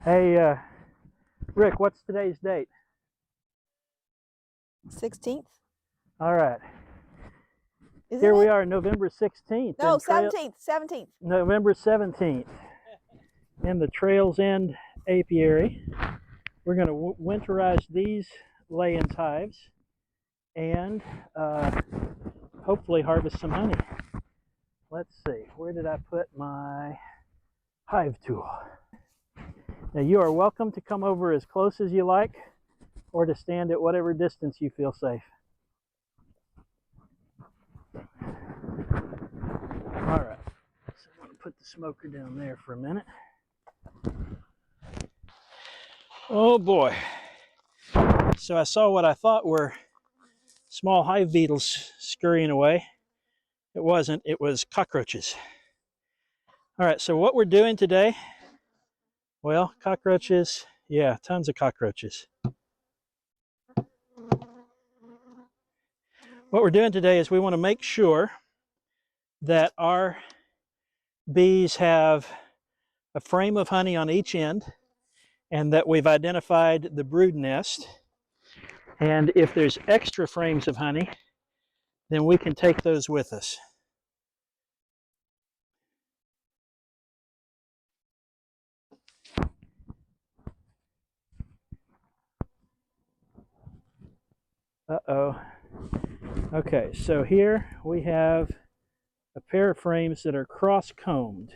Hey, Rick, what's today's date? 16th, All right. isn't Here we it? are, November 16th. No, 17th. November 17th in the TrailsEnd apiary. We're going to winterize these lay-ins hives and hopefully harvest some honey. Let's see, where did I put my hive tool? Now, you are welcome to come over as close as you like or to stand at whatever distance you feel safe. All right, so I'm going to put the smoker down there for a minute. Oh boy. So I saw what I thought were small hive beetles scurrying away. It wasn't, it was cockroaches. All right, so what we're doing today, well, cockroaches, yeah, tons of cockroaches. What we're doing today is we want to make sure that our bees have a frame of honey on each end and that we've identified the brood nest. And if there's extra frames of honey, then we can take those with us. Uh-oh. Okay, so here we have a pair of frames that are cross-combed.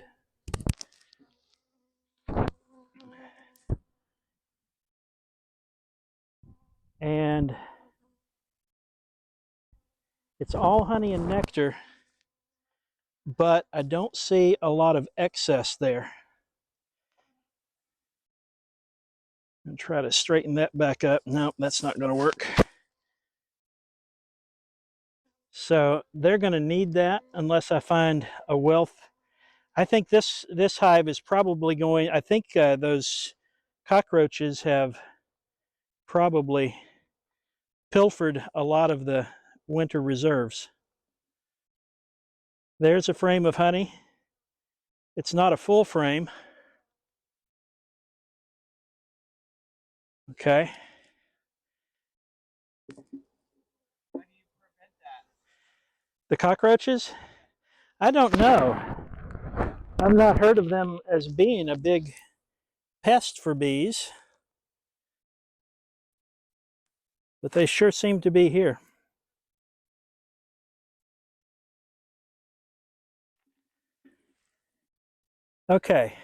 And it's all honey and nectar, but I don't see a lot of excess there. I'm gonna try to straighten that back up. Nope, that's not gonna work. So they're gonna need that unless I find a wealth. I think this hive is probably going, I think those cockroaches have probably pilfered a lot of the winter reserves. There's a frame of honey. It's not a full frame. Okay. How do you prevent that? The cockroaches? I don't know. I've not heard of them as being a big pest for bees, but they sure seem to be here. Okay.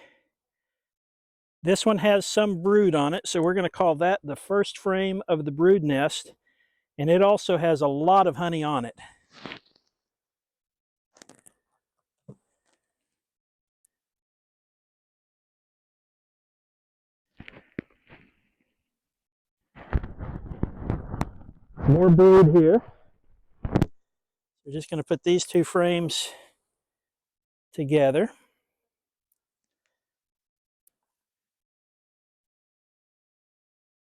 This one has some brood on it, so we're going to call that the first frame of the brood nest, and it also has a lot of honey on it. More brood here. We're just going to put these two frames together.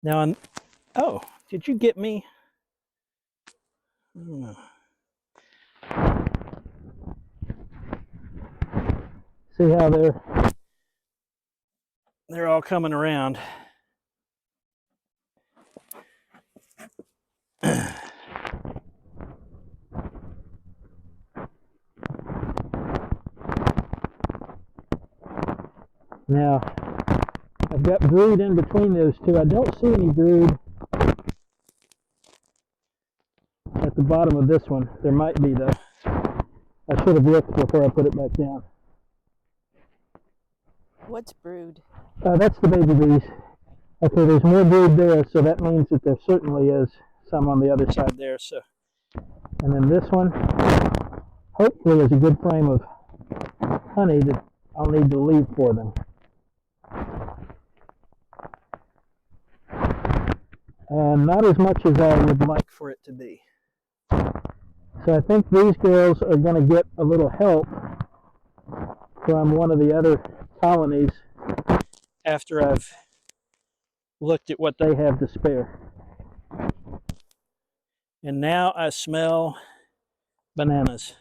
Now, oh, did you get me? See how they're all coming around. Now, I've got brood in between those two. I don't see any brood at the bottom of this one. There might be, though. I should have looked before I put it back down. What's brood? That's the baby bees. Okay, there's more brood there, so that means that there certainly is some on the other side there. So, and then this one, hopefully, is a good frame of honey that I'll need to leave for them. And not as much as I would like for it to be. So I think these girls are going to get a little help from one of the other colonies after I've looked at what they have to spare. And now I smell bananas.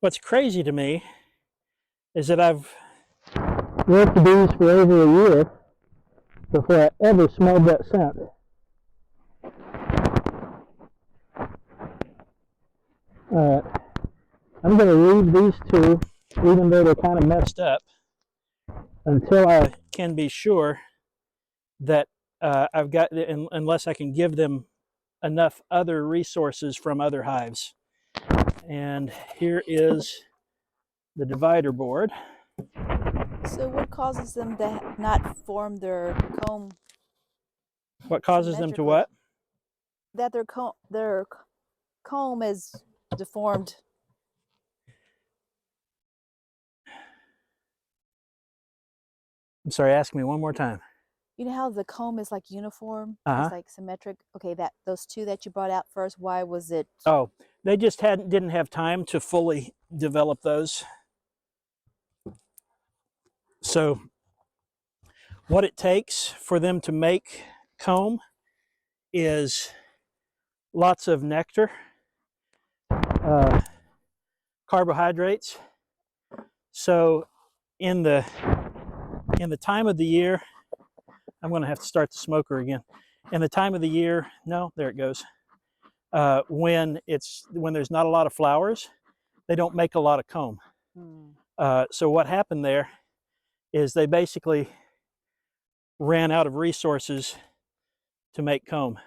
What's crazy to me is that I've worked the bees for over a year before I ever smelled that scent. Alright, I'm going to leave these two, even though they're kind of messed up, until I can be sure that I've got, unless I can give them enough other resources from other hives. And here is the divider board. So what causes them to not form their comb? What causes them to Symmetrically. what? That their comb is deformed. I'm sorry, ask me one more time. You know how the comb is like uniform? Uh-huh. It's like symmetric. Okay, that those two that you brought out first, why was it? Oh, they just didn't have time to fully develop those. So what it takes for them to make comb is lots of nectar, carbohydrates. So in the time of the year, I'm going to have to start the smoker again. In the time of the year, no, there it goes. When there's not a lot of flowers, they don't make a lot of comb. So what happened there is they basically ran out of resources to make comb.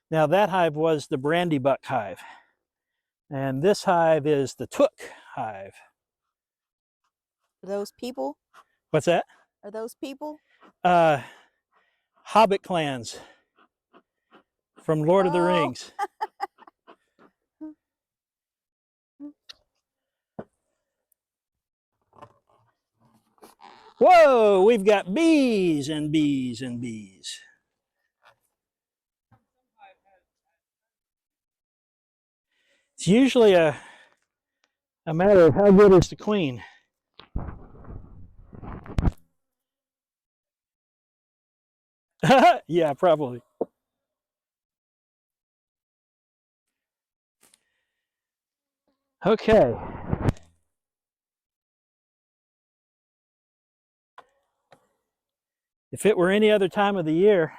Now that hive was the brandy buck hive, and this hive is the took hive. Are those people? What's that? Are those people? Hobbit clans from Lord of the Oh. Rings. Whoa, we've got bees and bees and bees. It's usually a matter of how good is the queen. Yeah, probably. Okay. If it were any other time of the year,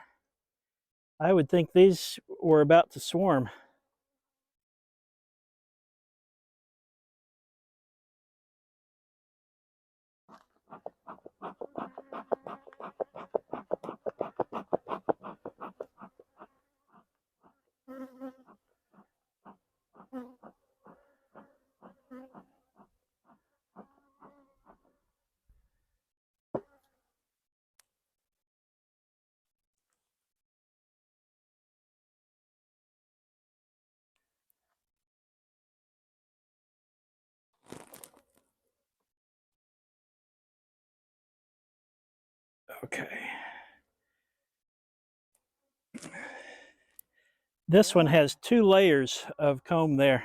I would think these were about to swarm. Okay. This one has 2 layers of comb there.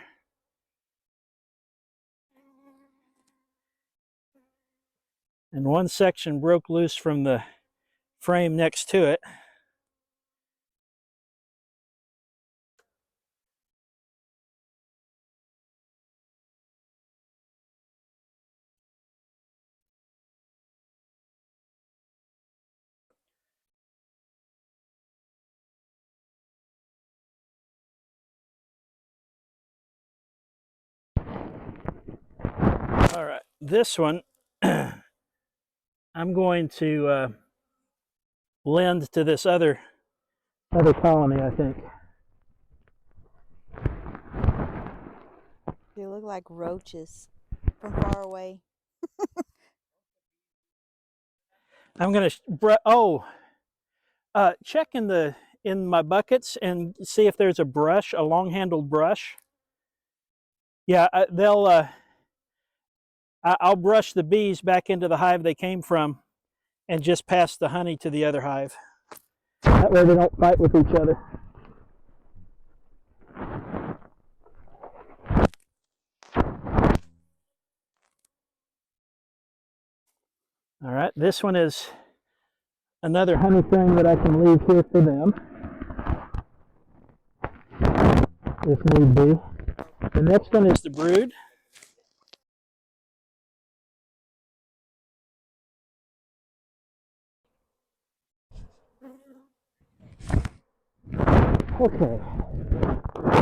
And one section broke loose from the frame next to it. All right, this one I'm going to lend to this other colony, I think. They look like roaches from far away. I'm going to check in my buckets and see if there's a brush, a long-handled brush. Yeah, I'll brush the bees back into the hive they came from and just pass the honey to the other hive. That way they don't fight with each other. All right, this one is another honey frame that I can leave here for them, if need be. The next one is the brood. Okay,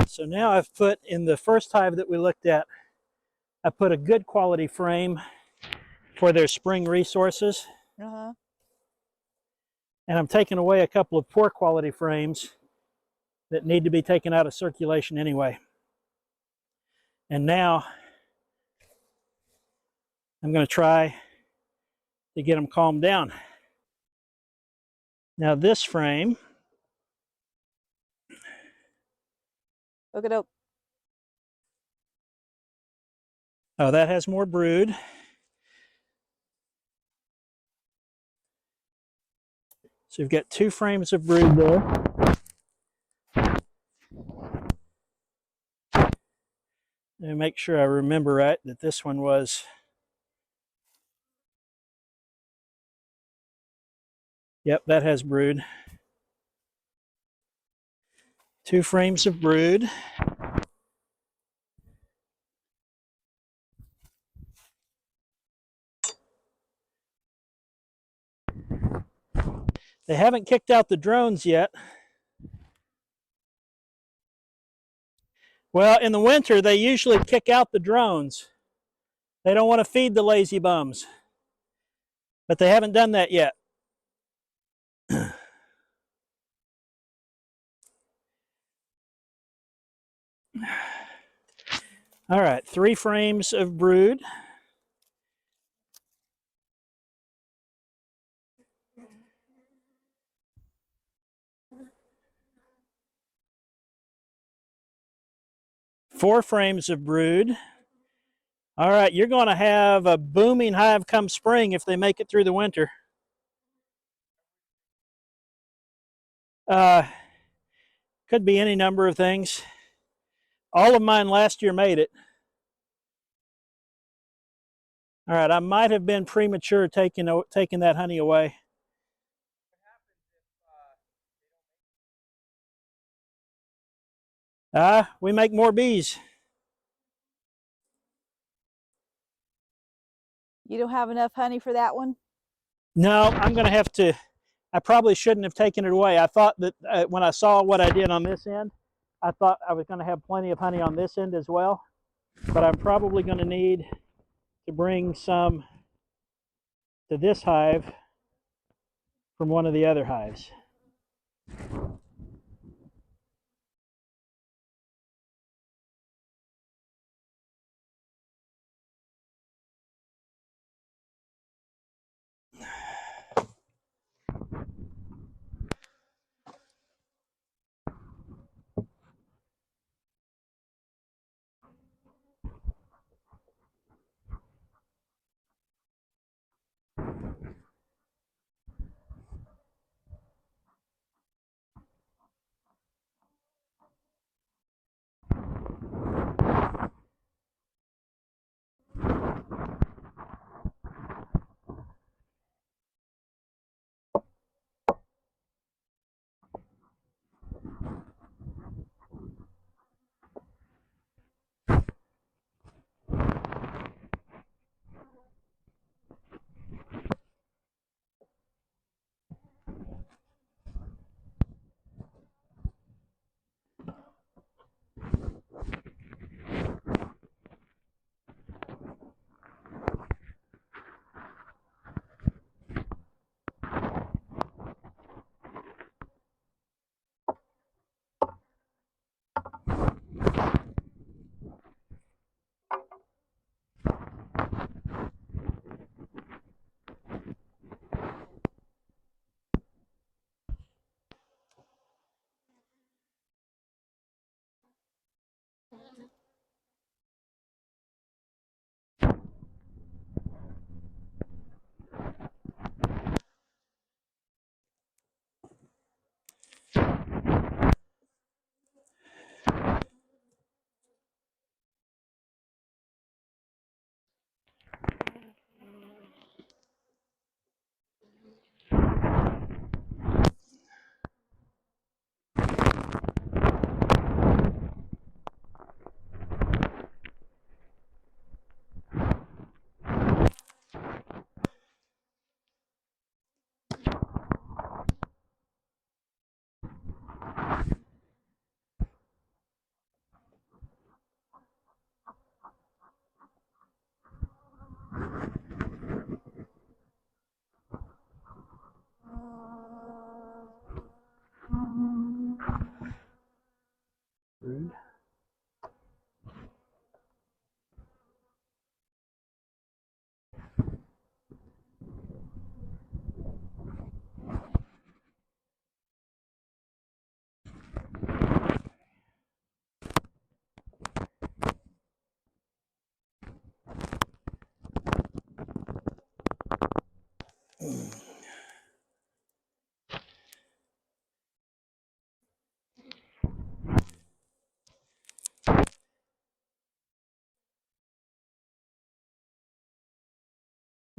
so now I've put in the first hive that we looked at, I put a good quality frame for their spring resources. Uh-huh. And I'm taking away a couple of poor quality frames that need to be taken out of circulation anyway. And now I'm going to try to get them calmed down. Now this frame, Look it up. oh, that has more brood. So we've got 2 frames of brood there. And make sure I remember right that this one was, yep, that has brood. 2 frames of brood. They haven't kicked out the drones yet. Well, in the winter, they usually kick out the drones. They don't want to feed the lazy bums. But they haven't done that yet. All right, 3 frames of brood. Four frames of brood. All right, you're going to have a booming hive come spring if they make it through the winter. Could be any number of things. All of mine last year made it. All right, I might have been premature taking that honey away. We make more bees. You don't have enough honey for that one? No, I'm going to have to, I probably shouldn't have taken it away. I thought that when I saw what I did on this end, I thought I was going to have plenty of honey on this end as well. But I'm probably going to need to bring some to this hive from one of the other hives.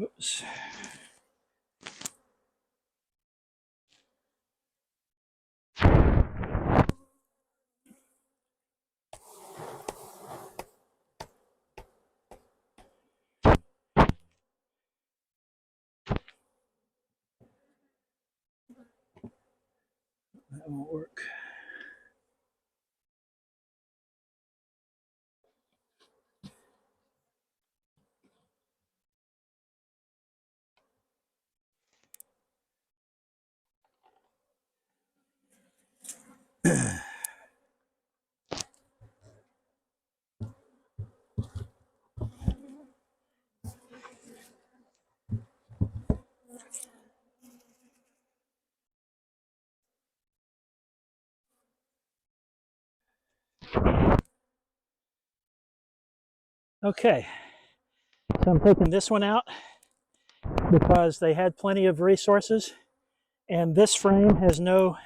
Oops. That won't work. Okay, so I'm taking this one out because they had plenty of resources, and this frame has no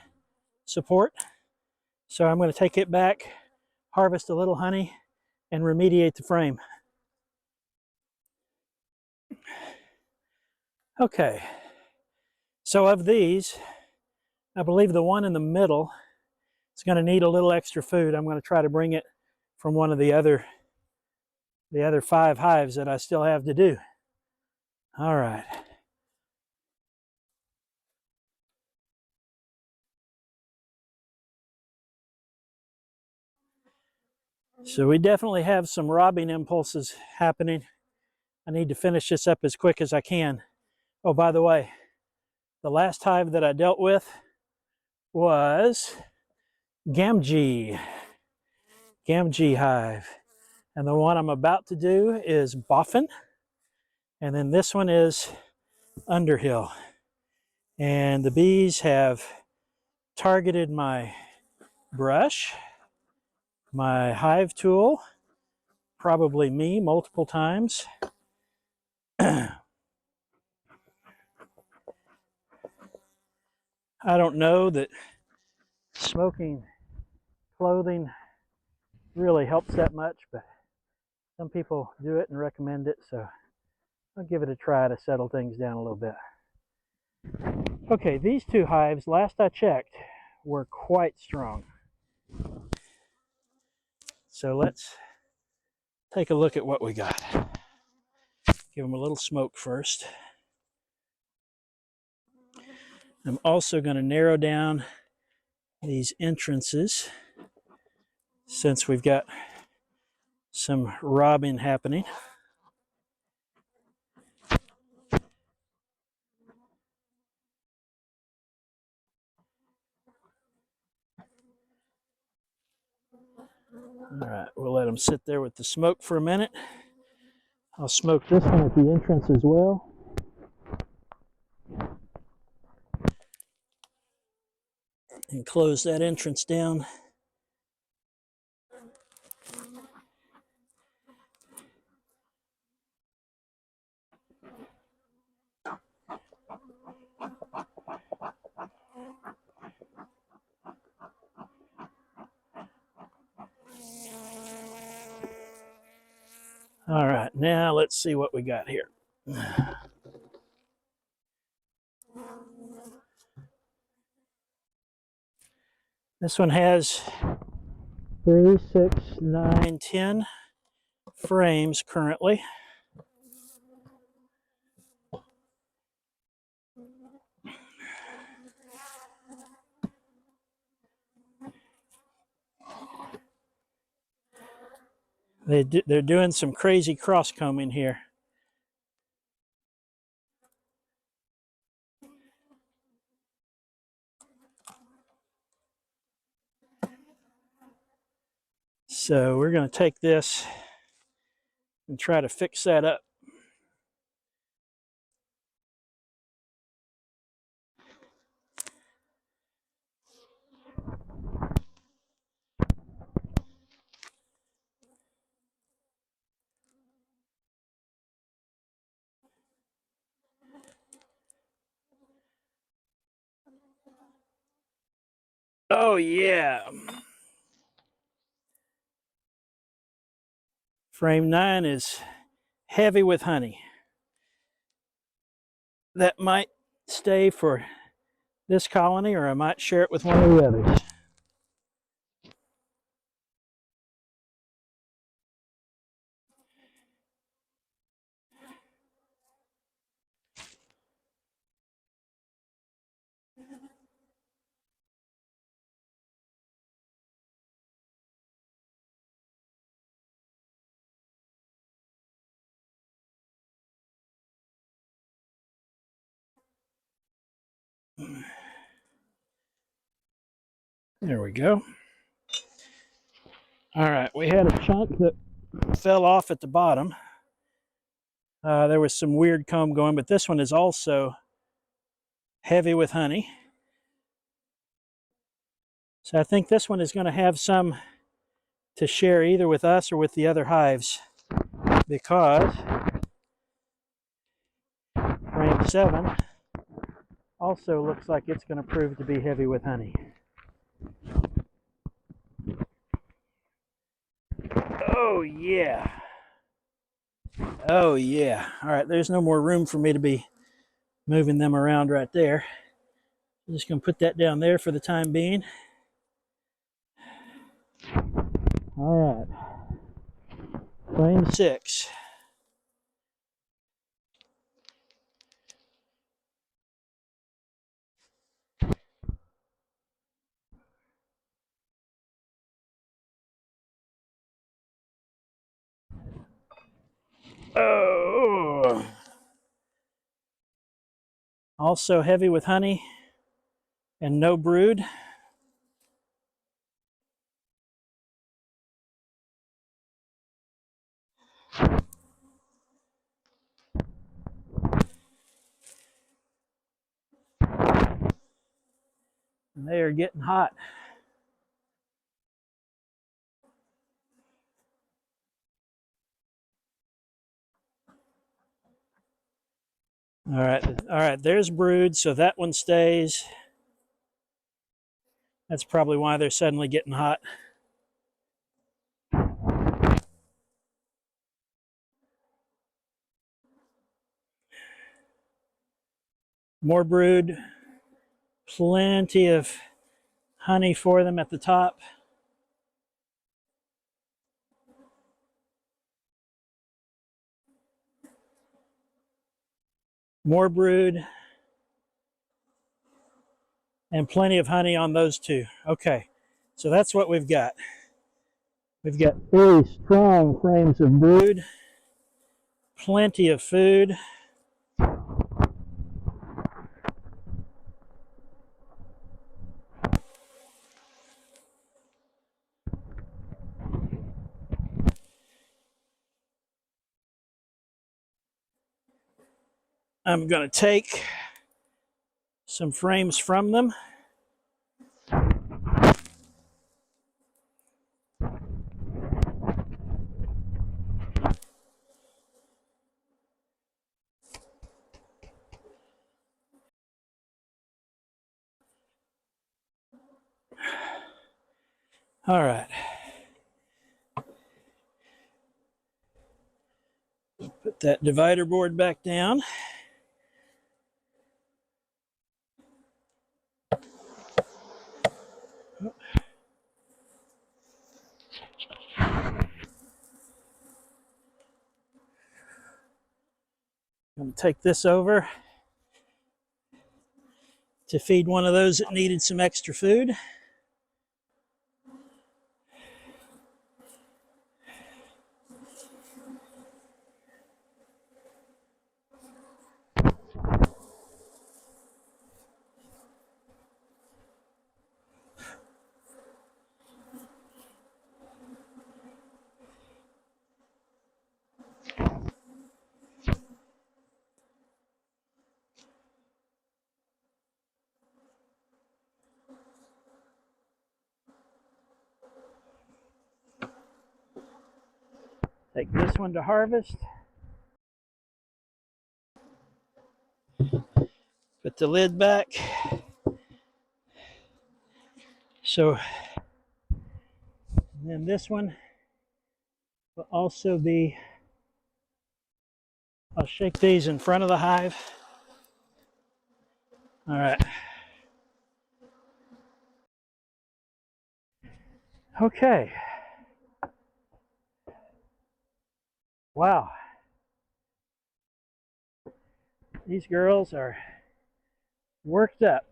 support. So I'm going to take it back, harvest a little honey, and remediate the frame. Okay, so of these, I believe the one in the middle is going to need a little extra food. I'm going to try to bring it from one of the other 5 hives that I still have to do. All right. So we definitely have some robbing impulses happening. I need to finish this up as quick as I can. Oh, by the way, the last hive that I dealt with was Gamgee hive. And the one I'm about to do is Boffin. And then this one is Underhill. And the bees have targeted my brush, my hive tool, probably me multiple times. I don't know that smoking clothing really helps that much, but some people do it and recommend it, so I'll give it a try to settle things down a little bit. Okay, these 2 hives, last I checked, were quite strong. So let's take a look at what we got. Give them a little smoke first. I'm also going to narrow down these entrances since we've got some robbing happening. All right, we'll let them sit there with the smoke for a minute. I'll smoke this one at the entrance as well. And close that entrance down. All right, now let's see what we got here. This one has 3, 6, 9, 10 frames currently. They're doing some crazy cross combing here. So we're going to take this and try to fix that up. Oh yeah. Frame 9 is heavy with honey. that might stay for this colony, or I might share it with one of the others. There we go. All right, we had a chunk that fell off at the bottom. There was some weird comb going, but this one is also heavy with honey. So I think this one is going to have some to share either with us or with the other hives, because frame 7 also looks like it's going to prove to be heavy with honey. Oh yeah. Oh yeah. All right, there's no more room for me to be moving them around right there. I'm just going to put that down there for the time being. All right. Frame 6. Oh. Also heavy with honey and no brood. And they are getting hot. All right, there's brood, so that one stays. That's probably why they're suddenly getting hot. More brood, plenty of honey for them at the top. More brood, and plenty of honey on those two. Okay, so that's what we've got. We've got very strong frames of brood, plenty of food. I'm going to take some frames from them. All right. Put that divider board back down. I'm going to take this over to feed one of those that needed some extra food. Take this one to harvest. Put the lid back. So, and then this one will also be, I'll shake these in front of the hive. All right. Okay. Wow. These girls are worked up.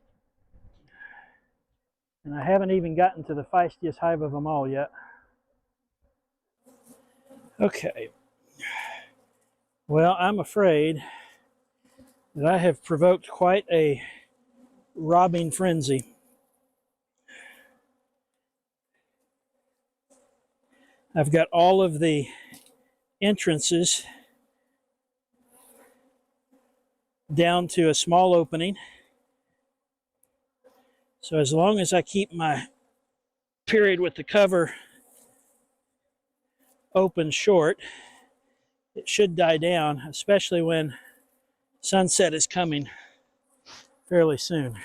And I haven't even gotten to the feistiest hive of them all yet. Okay. Well, I'm afraid that I have provoked quite a robbing frenzy. I've got all of the entrances down to a small opening. So as long as I keep my period with the cover open short, it should die down, especially when sunset is coming fairly soon.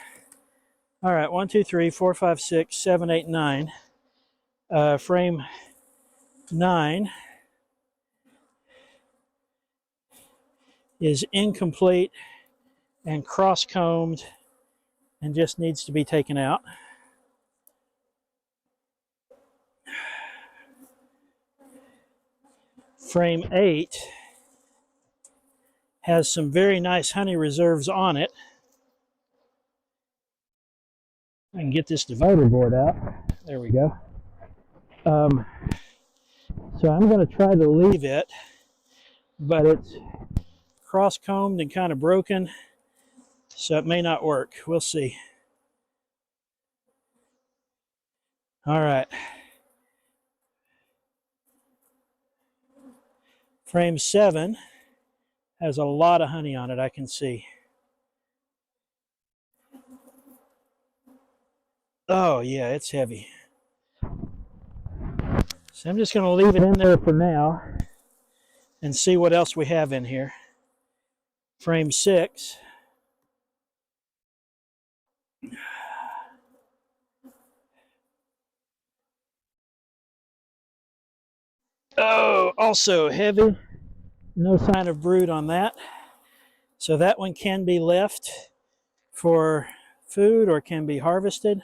All right, 1, 2, 3, 4, 5, 6, 7, 8, 9. Frame 9 is incomplete and cross-combed and just needs to be taken out. Frame 8 has some very nice honey reserves on it. I can get this divider board out. There we go. So I'm going to try to leave it, but it's cross-combed and kind of broken, so it may not work. We'll see. All right. Frame 7 has a lot of honey on it, I can see. Oh, yeah, it's heavy. So I'm just going to leave it in there for now and see what else we have in here. Frame 6. Oh, also heavy. No sign of brood on that. So that one can be left for food or can be harvested.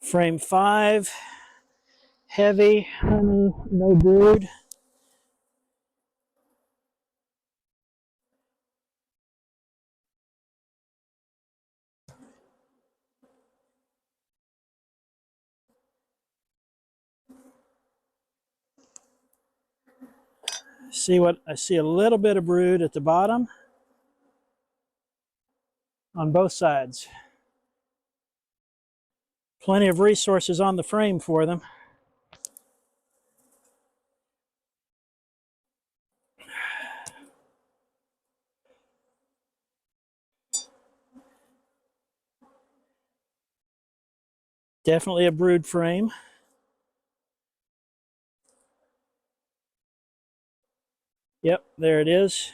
Frame 5, heavy, honey, no brood. See what I see, a little bit of brood at the bottom on both sides. Plenty of resources on the frame for them. Definitely a brood frame. Yep, there it is.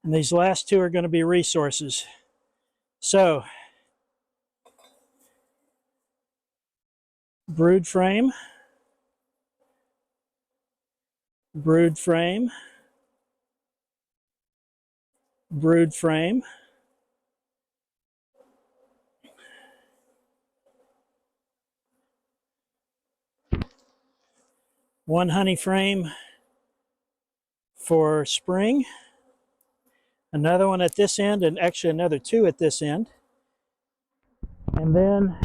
And these last two are going to be resources. So, brood frame, brood frame, brood frame, one honey frame for spring, another one at this end, and actually another two at this end, and then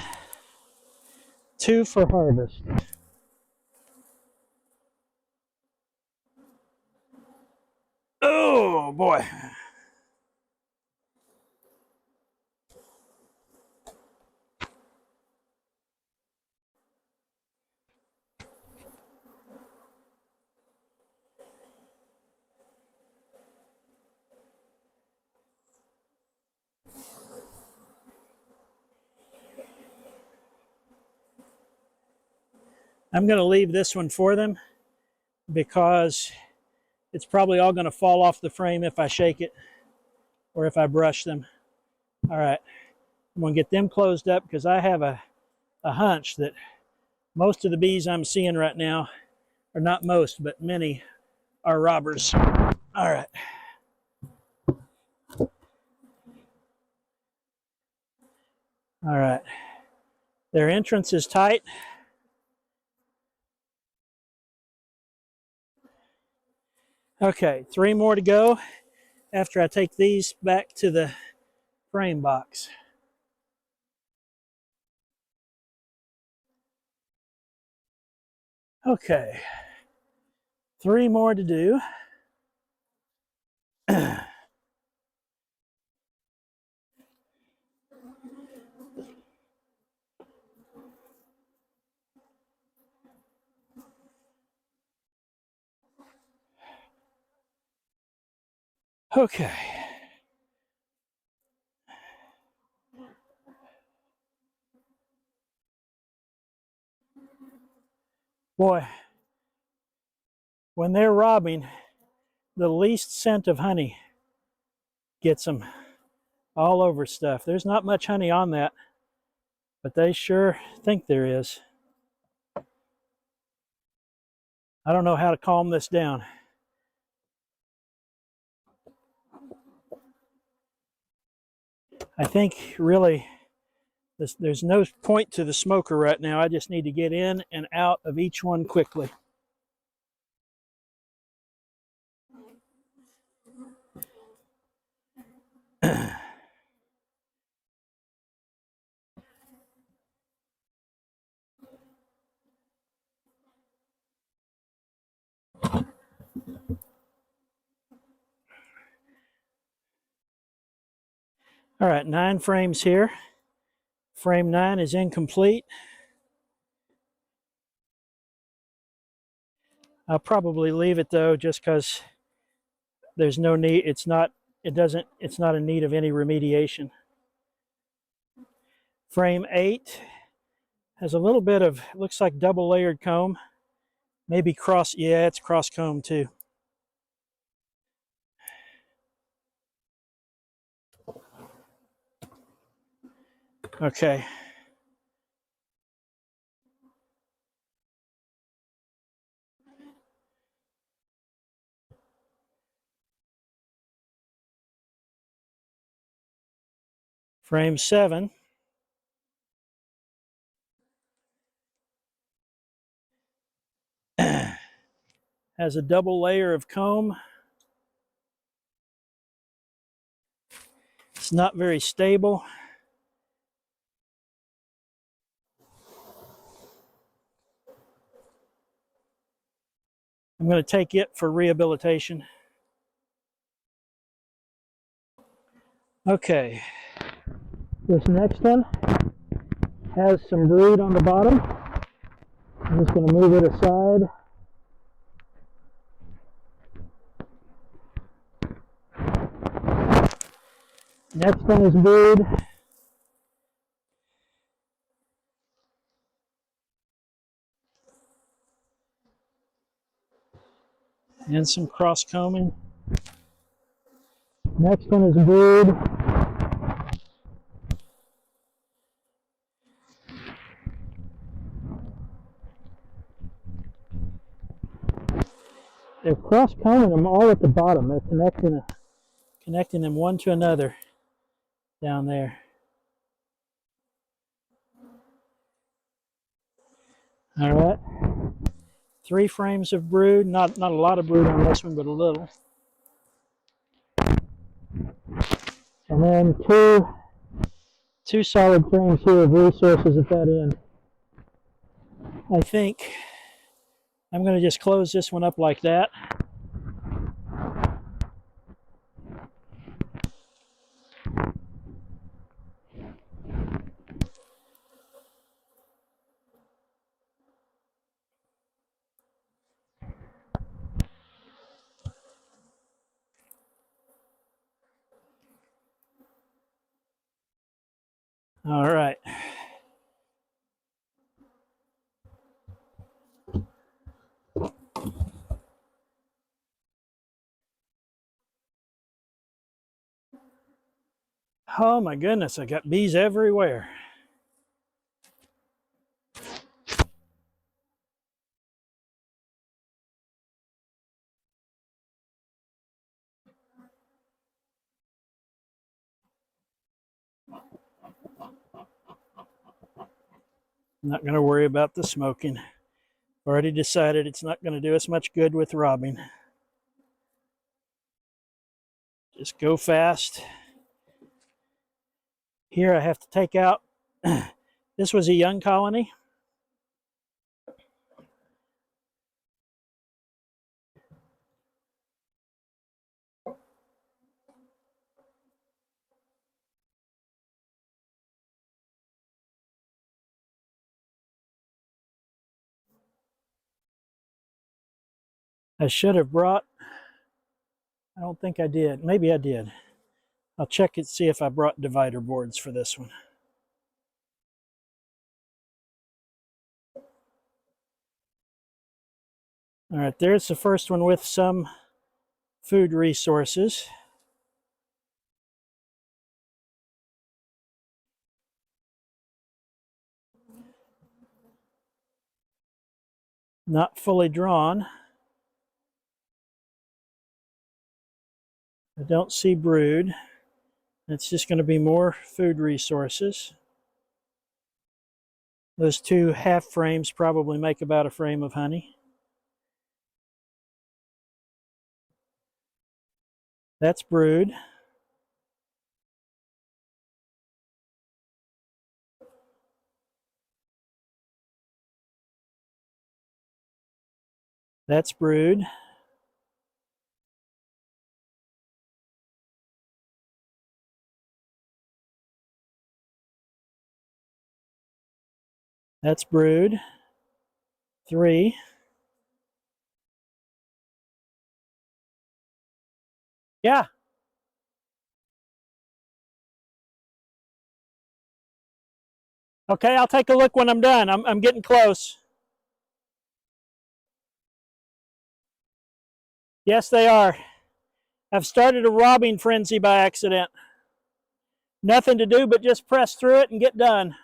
two for harvest. Oh boy. I'm going to leave this one for them because it's probably all going to fall off the frame if I shake it or if I brush them. All right, I'm going to get them closed up because I have a hunch that most of the bees I'm seeing right now or not most, but many are robbers. All right. All right. Their entrance is tight. Okay, 3 more to go after I take these back to the frame box. Okay, 3 more to do. Okay. Boy, when they're robbing, the least scent of honey gets them all over stuff. There's not much honey on that, but they sure think there is. I don't know how to calm this down. I think really there's no point to the smoker right now. I just need to get in and out of each one quickly. All right, 9 frames here. Frame 9 is incomplete. I'll probably leave it though, just because there's no need. It's not in need of any remediation. Frame 8 has a little bit of, looks like double layered comb. Maybe cross, yeah, it's cross comb too. Okay. Frame 7 has a double layer of comb. It's not very stable. I'm going to take it for rehabilitation. Okay. This next one has some brood on the bottom. I'm just going to move it aside. Next one is brood. And some cross combing. Next one is brood. They're cross combing them all at the bottom. They're connecting them one to another down there. All right. 3 frames of brood. Not a lot of brood on this one, but a little. And then two solid frames here of resources at that end. I think I'm going to just close this one up like that. All right. Oh my goodness, I got bees everywhere. I'm not going to worry about the smoking. Already decided it's not going to do us much good with robbing. Just go fast. Here I have to take out, this was a young colony. I should have brought, I don't think I did. Maybe I did. I'll check and see if I brought divider boards for this one. All right, there's the first one with some food resources. Not fully drawn. I don't see brood. It's just going to be more food resources. Those two half frames probably make about a frame of honey. That's brood. That's brood. That's brood. 3. Yeah. Okay, I'll take a look when I'm done. I'm getting close. Yes, they are. I've started a robbing frenzy by accident. Nothing to do but just press through it and get done.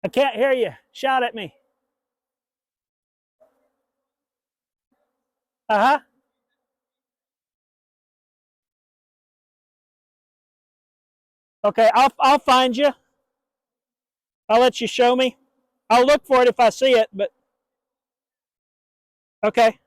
I can't hear you. Shout at me. Uh-huh. Okay, I'll find you. I'll let you show me. I'll look for it if I see it, but okay.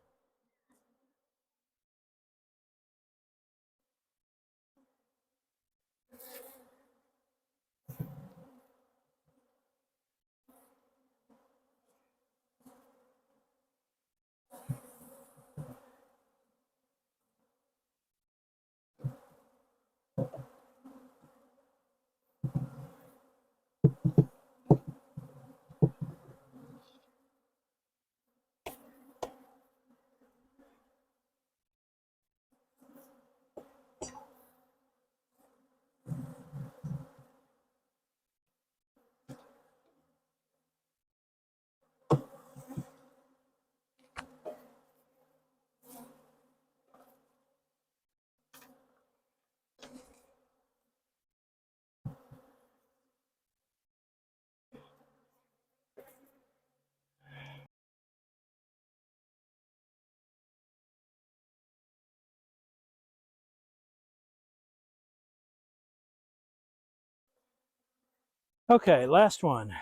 Okay, last one.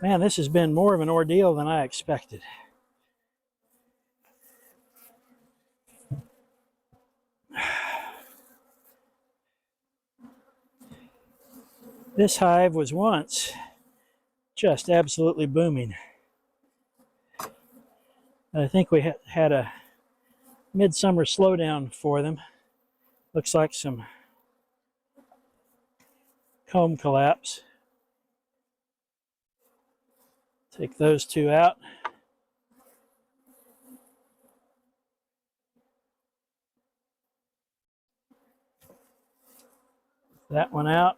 Man, this has been more of an ordeal than I expected. This hive was once just absolutely booming. I think we had a midsummer slowdown for them. Looks like some comb collapse. Take those two out. That one out.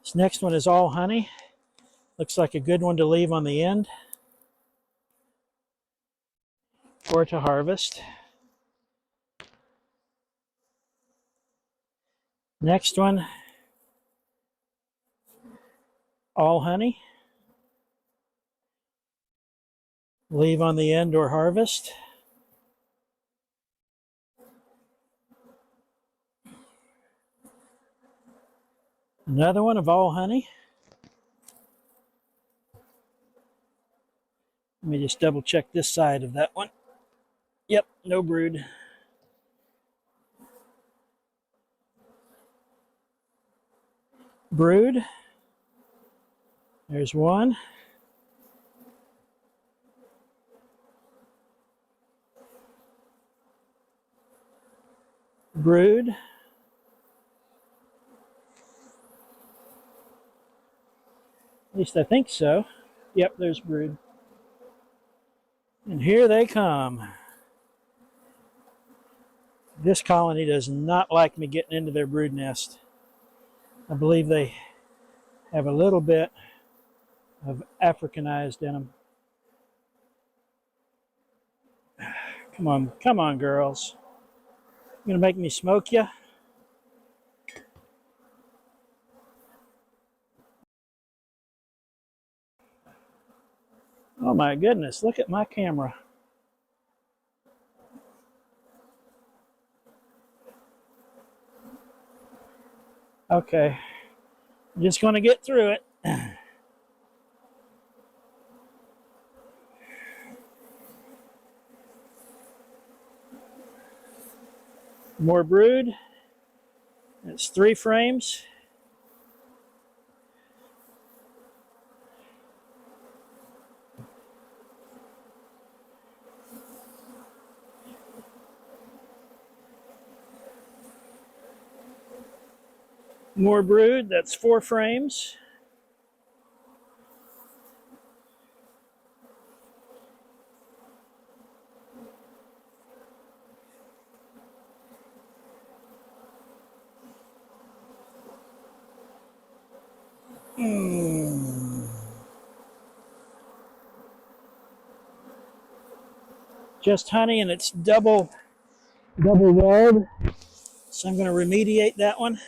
This next one is all honey. Looks like a good one to leave on the end or to harvest. Next one, all honey. Leave on the end or harvest. Another one of all honey. Let me just double check this side of that one. Yep, no brood. Brood. There's one. Brood. At least I think so. Yep, there's brood. And here they come. This colony does not like me getting into their brood nest. I believe they have a little bit of Africanized in them. Come on, girls. You gonna make me smoke you? Oh my goodness, look at my camera. Okay, I'm just gonna get through it. More brood. It's 3 frames. More brood, that's 4 frames. Just honey, and it's double walled. So I'm going to remediate that one.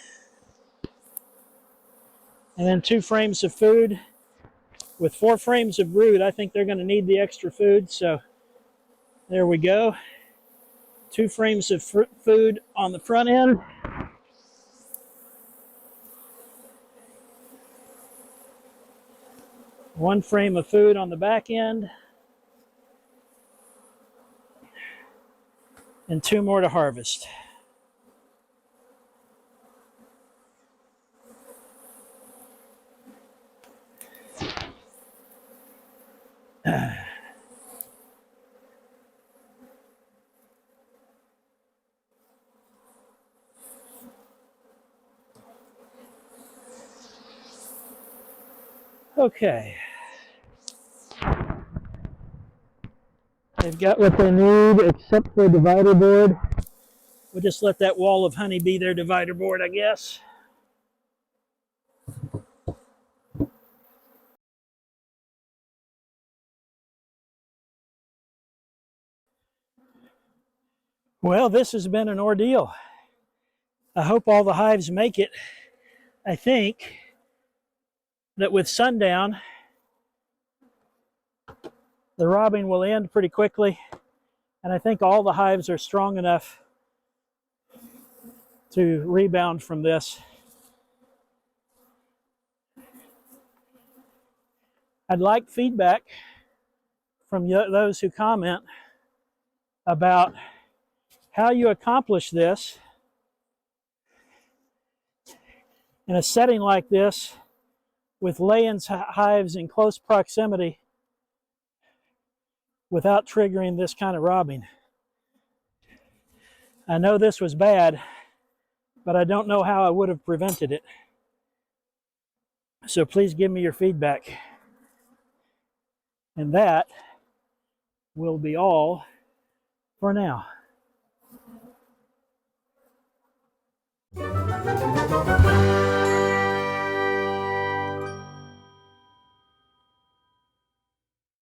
And then 2 frames of food. With 4 frames of brood, I think they're going to need the extra food. So there we go. 2 frames of food on the front end. One frame of food on the back end. And 2 more to harvest. Okay. They've got what they need except for a divider board. We'll just let that wall of honey be their divider board, I guess. Well, this has been an ordeal. I hope all the hives make it. I think that with sundown, the robbing will end pretty quickly. And I think all the hives are strong enough to rebound from this. I'd like feedback from those who comment about how you accomplish this in a setting like this with lay-in hives in close proximity without triggering this kind of robbing. I know this was bad, but I don't know how I would have prevented it. So please give me your feedback. And that will be all for now.